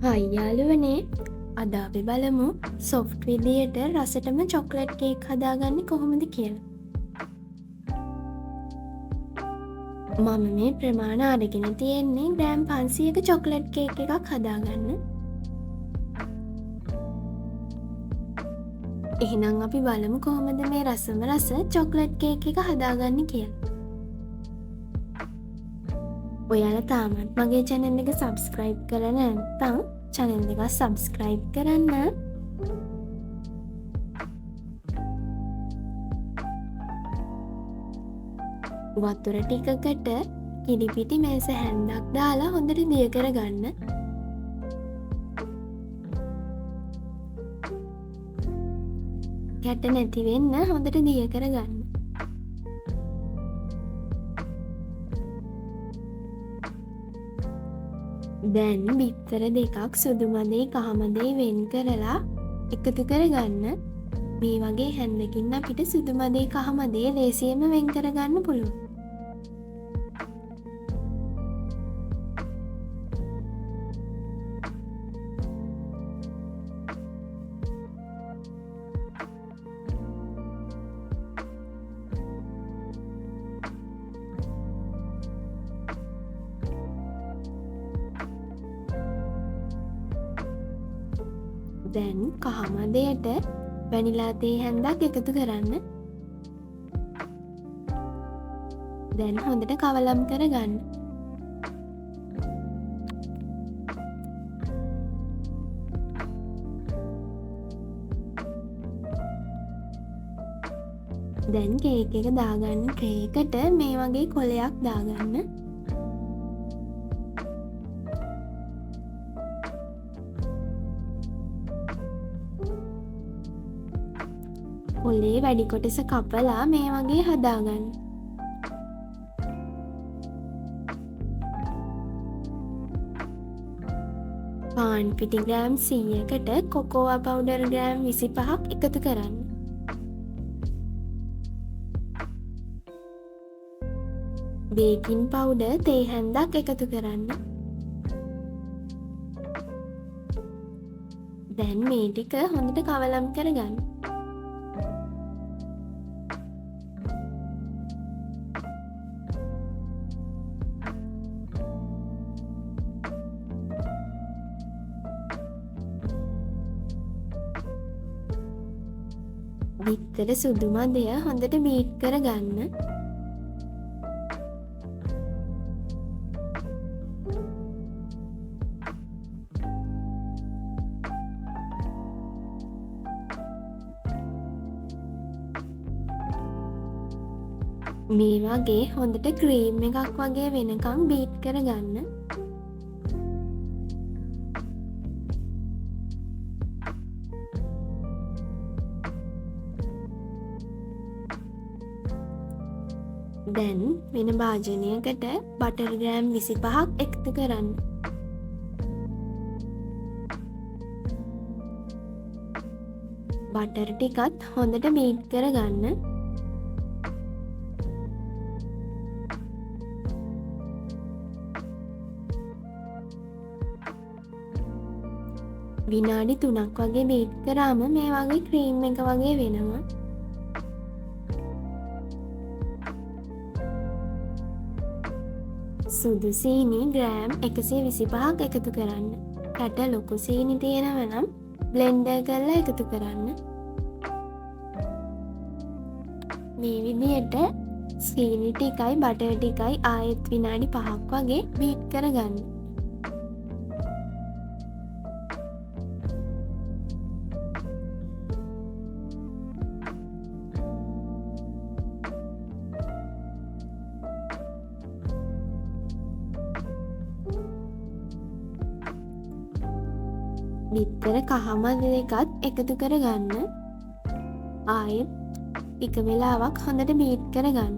හයි යාළුවනේ, අද අපි බලමු සොෆ්ට් විදියට රසටම චොක්ලට් කේක් හදාගන්නේ කොහොමද කියලා. මම මේ ප්‍රමාණ අරගෙන තියෙන්නේ ග්‍රෑම් 500ක චොක්ලට් කේක් එකක් හදාගන්න. එහෙනම් අපි බලමු කොහොමද මේ රසම රස චොක්ලට් කේක් එක හදාගන්නේ කියලා. ඔයාලා තාමත් මගේ channel එක subscribe කරලා නැත්නම් channel එක subscribe කරන්න. වතුර ටිකකට කිරිපිටි මේස හැන්දක් දාලා හොඳට දිය කරගන්න. කැට නැති වෙන්න හොඳට දිය කරගන්න. දැන් බිත්තර දෙකක් සුදු මදේ කහ මදේ වෙන් කරලා එකතු කරගන්න. මේ වගේ හැන්දකින් අපිට සුදු මදේ කහ මදේ ලේසියෙන්ම වෙන් කරගන්න පුළුවන්. දැන් කහ මදයට වැනිලා තේ හැන්දක් එකතු කරන්න. දැන් හොඳට කවලම් කරගන්න. දැන් කේක් එක දාගන්න ට්‍රේ එකට මේ වගේ කොලයක් දාගන්න. කොලේ වැඩි කොටස කපලා මේ වගේ හදාගන්න. පාන් පිටි ග්‍රෑම් 100කට කොකෝවා පවුඩර් ග්‍රෑම් 25ක් එකතු කරන්න. බේකින් පවුඩර් තේ හැන්දක් එකතු කරන්න. දැන් මේ ටික හොඳට කවලම් කරගන්න. බිත්තර සුදු මදය හොඳට බීට් කරගන්න. මේ වගේ හොඳට ක්‍රීම් එකක් වගේ වෙනකම් බීට් කරගන්න. දැන් වෙන භාජනයකට බටර් ග්‍රෑම් 25ක් එකතු කරන්න. බටර් ටිකත් හොඳට බීට් කරගන්න. විනාඩි 3ක් වගේ බීට් කරාම මේ වගේ ක්‍රීම් එක වගේ වෙනවා. සුදු සීනි ග්‍රෑම් 125ක් එකතු කරන්න. රට ලොකු සීනි තියෙනව නම් බ්ලෙන්ඩර් කරලා එකතු කරන්න. මේ විදියට සීනි ටිකයි බටර් ටිකයි ආයෙත් විනාඩි 5ක් වගේ බීට් කරගන්න. බිත්තර කහ මද දෙකත් එකතු කරගන්න. ආයෙත් ටික වෙලාවක් හොඳට බීට් කරගන්න.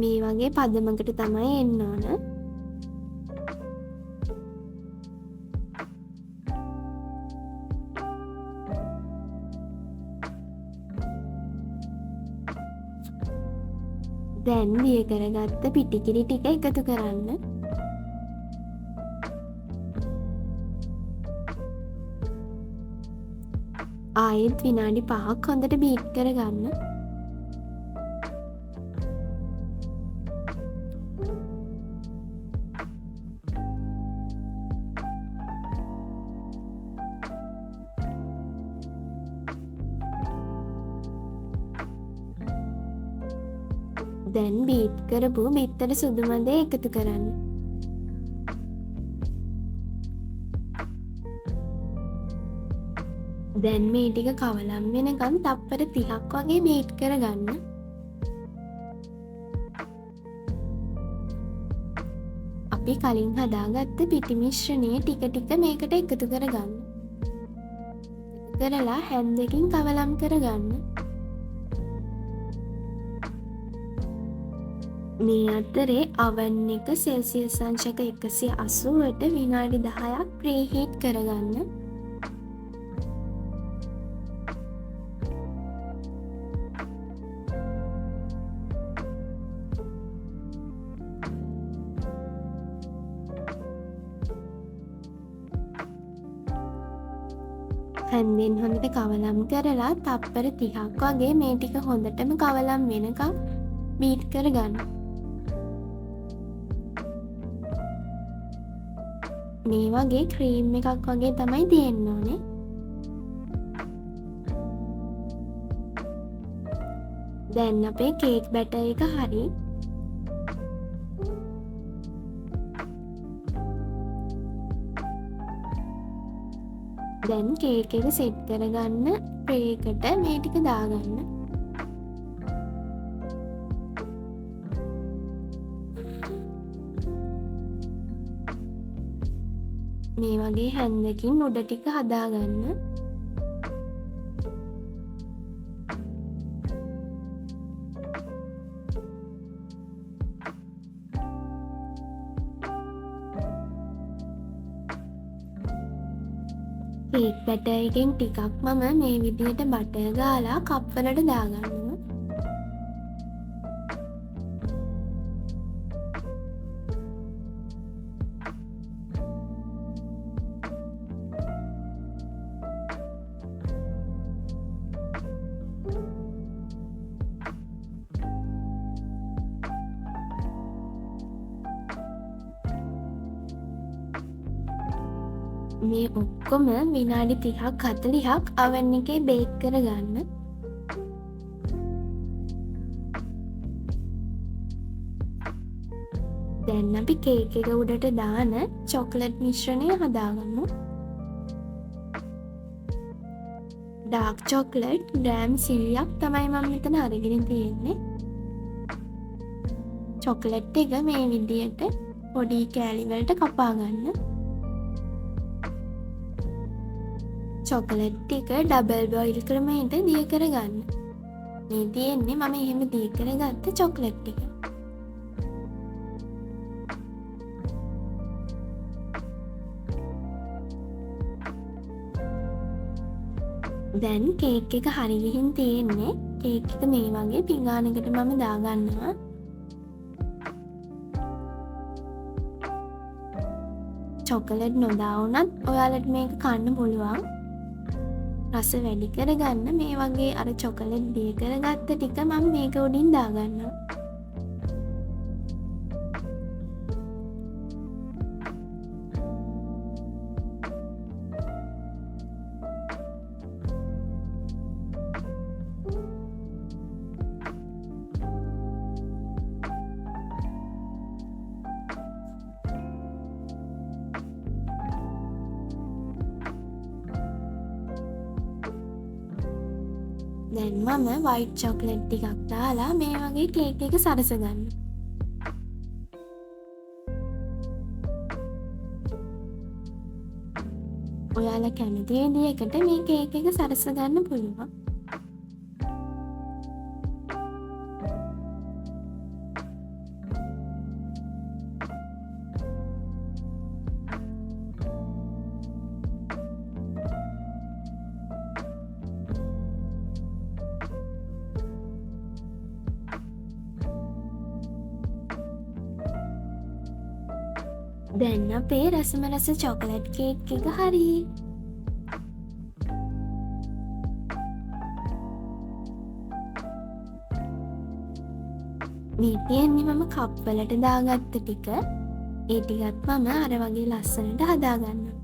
මේ වගේ පදමකට තමයි එන්න ඕන. දැන් දිය කරගත්ත පිටිකිරි ටික එකතු කරන්න. ආයෙත් විනාඩි 5ක් හොඳට බීට් කරගන්න. දැන් බීට් කරපු බිත්තර සුදු මදේ එකතු කරන්න. දැන් මේ ටික කවලම් වෙනකන් තප්පර 30ක් වගේ බීට් කරගන්න. අපි කලින් හදාගත්ත පිටි මිශ්‍රණය ටික ටික මේකට එකතු කරගන්න. කරලා හැන්දකින් කවලම් කරගන්න. මේ අතරේ oven එක සෙල්සියස් අංශක 180ට විනාඩි 10ක් ප්‍රීහීට් කරගන්න. හැන්දෙන් හොඳට කවලම් කරලා තප්පර 30ක් වගේ මේ ටික හොඳටම කවලම් වෙනකම් බීට් කරගන්න. මේ වගේ ක්‍රීම් එකක් වගේ තමයි තියෙන්න ඕනේ. දැන් අපේ කේක් බැටර් එක හරි. දැන් කේක් එක සෙට් කරගන්න ට්‍රේ එකට මේ ටික දාගන්න. මේ වගේ හැන්දකින් උඩ ටික හදාගන්න. කේක් බැටර් එකෙන් ටිකක් මම මේ විදිහට බටර් ගාලා කප් වලට දාගන්නවා. මේ ඔක්කොම විනාඩි 30ක් 40ක් oven එකේ බේක් කරගන්න. දැන් අපි කේක් එක උඩට දාන චොක්ලට් මිශ්‍රණය හදාගමු. ඩාර්ක් චොක්ලට් ග්‍රෑම් 100ක් තමයි මම මෙතන අරගෙන තියෙන්නේ. චොක්ලට් එක මේ විදිහට පොඩි කෑලි වලට කපා ගන්න. චොකලට් ටික ඩබල් බොයිල් ක්‍රමයට දිය කරගන්න. මේ තියෙන්නේ මම එහෙම දිය කරගත්ත චොකලට් ටික. දැන් කේක් එක හරි ගිහින් තියෙන්නේ. කේක් එක මේ වගේ පිඟානකට මම දාගන්නවා. චොකලට් නොදා වුණත් ඔයාලට මේක කන්න පුළුවන්. රස වැඩි කරගන්න මේ වගේ අර චොකලට් දිය කරගත්ත ටික මම මේක උඩින් දාගන්නවා. දැන් මම වයිට් චොකලට් ටිකක් දාලා මේ වගේ කේක් එක සරසගන්න. ඔයාලා කැමති විදිහකට මේ කේක් එක සරසගන්න පුළුවන්. දැන් අපේ රසම රස චොකලට් කේක් එක හරි. මේ තියෙන්නේ මම කප් වලට දාගත්ත ටික. ඒ ටිකත් මම අර වගේ ලස්සනට හදාගන්නවා.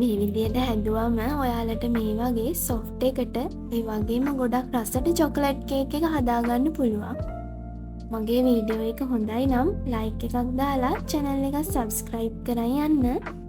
මේ විදියට හැදුවම ඔයාලට මේ වගේ සොෆ්ට් එකට ඒ වගේම ගොඩක් රසට චොකලට් කේක් එක හදාගන්න පුළුවන්. මගේ වීඩියෝ එක හොඳයි නම් ලයික් එකක් දාලා channel එක subscribe කරන් යන්න.